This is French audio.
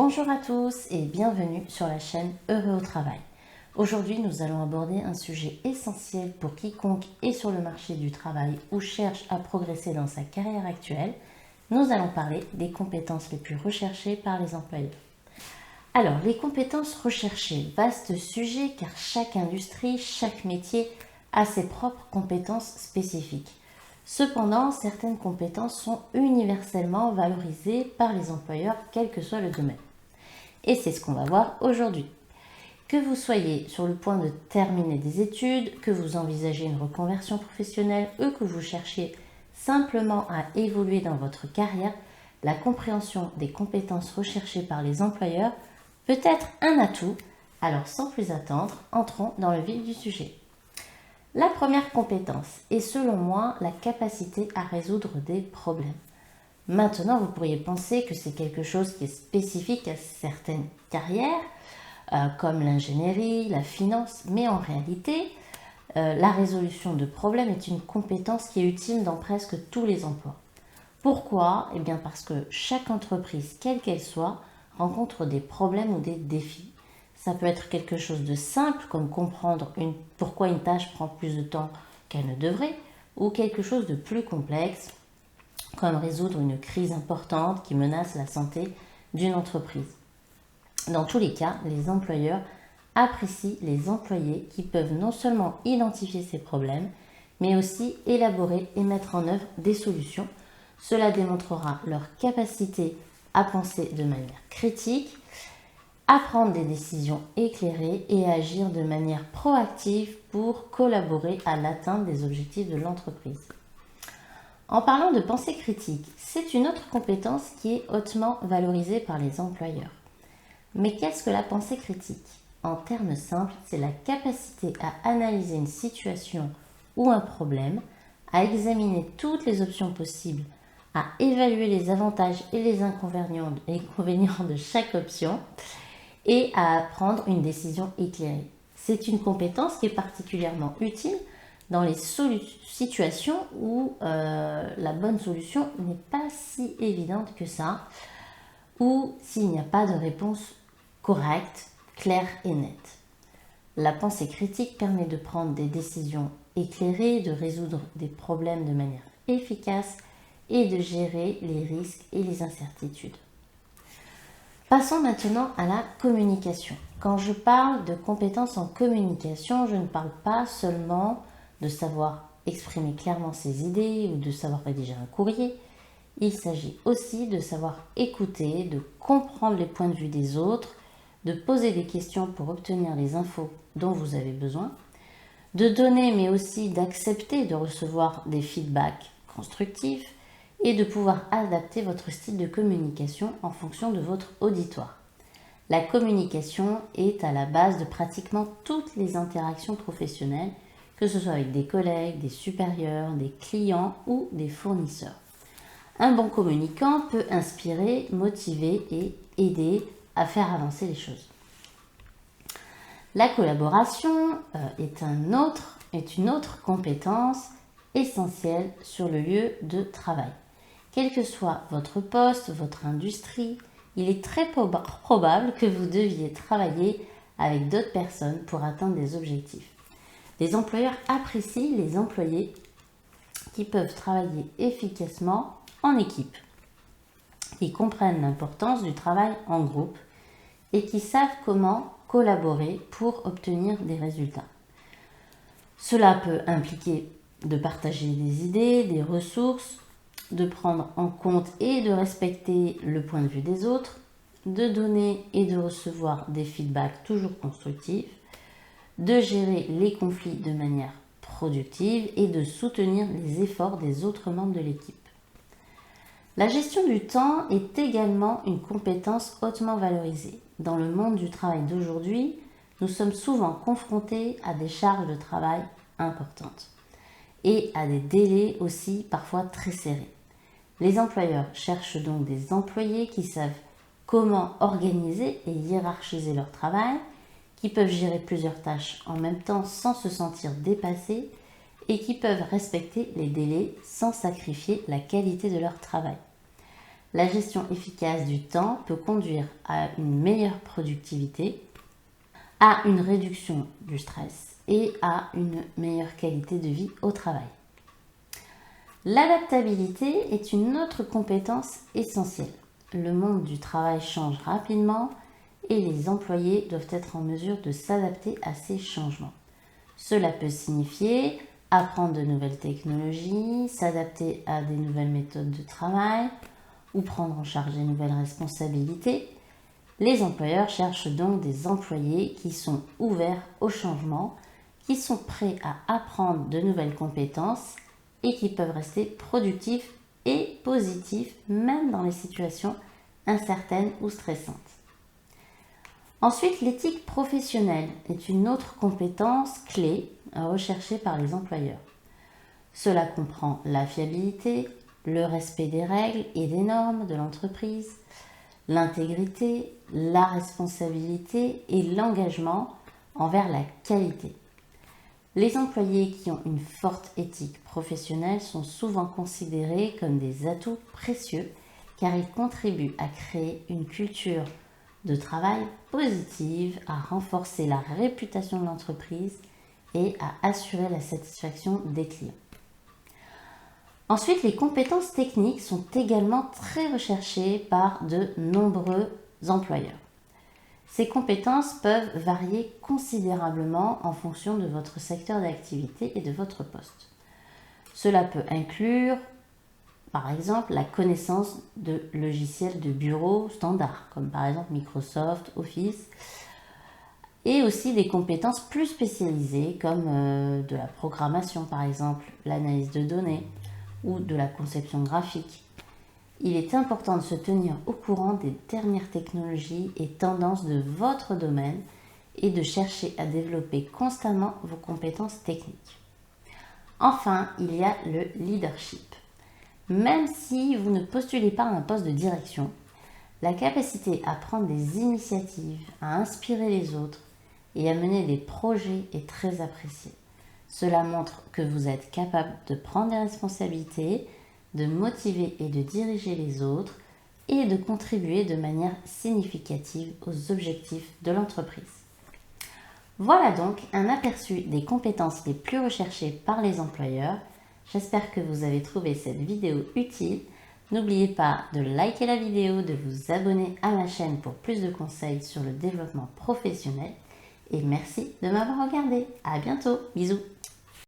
Bonjour à tous et bienvenue sur la chaîne Heureux au travail. Aujourd'hui, nous allons aborder un sujet essentiel pour quiconque est sur le marché du travail ou cherche à progresser dans sa carrière actuelle. Nous allons parler des compétences les plus recherchées par les employeurs. Alors, les compétences recherchées, vaste sujet car chaque industrie, chaque métier a ses propres compétences spécifiques. Cependant, certaines compétences sont universellement valorisées par les employeurs, quel que soit le domaine. Et c'est ce qu'on va voir aujourd'hui. Que vous soyez sur le point de terminer des études, que vous envisagez une reconversion professionnelle ou que vous cherchiez simplement à évoluer dans votre carrière, la compréhension des compétences recherchées par les employeurs peut être un atout. Alors sans plus attendre, entrons dans le vif du sujet. La première compétence est selon moi la capacité à résoudre des problèmes. Maintenant, vous pourriez penser que c'est quelque chose qui est spécifique à certaines carrières, comme l'ingénierie, la finance, mais en réalité, la résolution de problèmes est une compétence qui est utile dans presque tous les emplois. Pourquoi ? Eh bien parce que chaque entreprise, quelle qu'elle soit, rencontre des problèmes ou des défis. Ça peut être quelque chose de simple, comme comprendre pourquoi une tâche prend plus de temps qu'elle ne devrait, ou quelque chose de plus complexe, comme résoudre une crise importante qui menace la santé d'une entreprise. Dans tous les cas, les employeurs apprécient les employés qui peuvent non seulement identifier ces problèmes, mais aussi élaborer et mettre en œuvre des solutions. Cela démontrera leur capacité à penser de manière critique, à prendre des décisions éclairées et à agir de manière proactive pour collaborer à l'atteinte des objectifs de l'entreprise. En parlant de pensée critique, c'est une autre compétence qui est hautement valorisée par les employeurs. Mais qu'est-ce que la pensée critique ? En termes simples, c'est la capacité à analyser une situation ou un problème, à examiner toutes les options possibles, à évaluer les avantages et les inconvénients de chaque option et à prendre une décision éclairée. C'est une compétence qui est particulièrement utile dans les situations où la bonne solution n'est pas si évidente que ça, ou s'il n'y a pas de réponse correcte, claire et nette. La pensée critique permet de prendre des décisions éclairées, de résoudre des problèmes de manière efficace et de gérer les risques et les incertitudes. Passons maintenant à la communication. Quand je parle de compétences en communication, je ne parle pas seulement de savoir exprimer clairement ses idées ou de savoir rédiger un courrier. Il s'agit aussi de savoir écouter, de comprendre les points de vue des autres, de poser des questions pour obtenir les infos dont vous avez besoin, de donner mais aussi d'accepter de recevoir des feedbacks constructifs, et de pouvoir adapter votre style de communication en fonction de votre auditoire. La communication est à la base de pratiquement toutes les interactions professionnelles, que ce soit avec des collègues, des supérieurs, des clients ou des fournisseurs. Un bon communicant peut inspirer, motiver et aider à faire avancer les choses. La collaboration est une autre compétence essentielle sur le lieu de travail. Quel que soit votre poste, votre industrie, il est très probable que vous deviez travailler avec d'autres personnes pour atteindre des objectifs. Les employeurs apprécient les employés qui peuvent travailler efficacement en équipe, qui comprennent l'importance du travail en groupe et qui savent comment collaborer pour obtenir des résultats. Cela peut impliquer de partager des idées, des ressources, de prendre en compte et de respecter le point de vue des autres, de donner et de recevoir des feedbacks toujours constructifs, de gérer les conflits de manière productive et de soutenir les efforts des autres membres de l'équipe. La gestion du temps est également une compétence hautement valorisée. Dans le monde du travail d'aujourd'hui, nous sommes souvent confrontés à des charges de travail importantes et à des délais aussi parfois très serrés. Les employeurs cherchent donc des employés qui savent comment organiser et hiérarchiser leur travail, qui peuvent gérer plusieurs tâches en même temps sans se sentir dépassés et qui peuvent respecter les délais sans sacrifier la qualité de leur travail. La gestion efficace du temps peut conduire à une meilleure productivité, à une réduction du stress et à une meilleure qualité de vie au travail. L'adaptabilité est une autre compétence essentielle. Le monde du travail change rapidement et les employés doivent être en mesure de s'adapter à ces changements. Cela peut signifier apprendre de nouvelles technologies, s'adapter à des nouvelles méthodes de travail ou prendre en charge de nouvelles responsabilités. Les employeurs cherchent donc des employés qui sont ouverts au changement, qui sont prêts à apprendre de nouvelles compétences et qui peuvent rester productifs et positifs même dans les situations incertaines ou stressantes. Ensuite, l'éthique professionnelle est une autre compétence clé recherchée par les employeurs. Cela comprend la fiabilité, le respect des règles et des normes de l'entreprise, l'intégrité, la responsabilité et l'engagement envers la qualité. Les employés qui ont une forte éthique professionnelle sont souvent considérés comme des atouts précieux car ils contribuent à créer une culture de travail positive, à renforcer la réputation de l'entreprise et à assurer la satisfaction des clients. Ensuite, les compétences techniques sont également très recherchées par de nombreux employeurs. Ces compétences peuvent varier considérablement en fonction de votre secteur d'activité et de votre poste. Cela peut inclure, par exemple, la connaissance de logiciels de bureau standards, comme par exemple Microsoft, Office, et aussi des compétences plus spécialisées comme de la programmation, par exemple, l'analyse de données ou de la conception graphique. Il est important de se tenir au courant des dernières technologies et tendances de votre domaine et de chercher à développer constamment vos compétences techniques. Enfin, il y a le leadership. Même si vous ne postulez pas à un poste de direction, la capacité à prendre des initiatives, à inspirer les autres et à mener des projets est très appréciée. Cela montre que vous êtes capable de prendre des responsabilités, de motiver et de diriger les autres et de contribuer de manière significative aux objectifs de l'entreprise. Voilà donc un aperçu des compétences les plus recherchées par les employeurs. J'espère que vous avez trouvé cette vidéo utile. N'oubliez pas de liker la vidéo, de vous abonner à ma chaîne pour plus de conseils sur le développement professionnel. Et merci de m'avoir regardé. À bientôt. Bisous.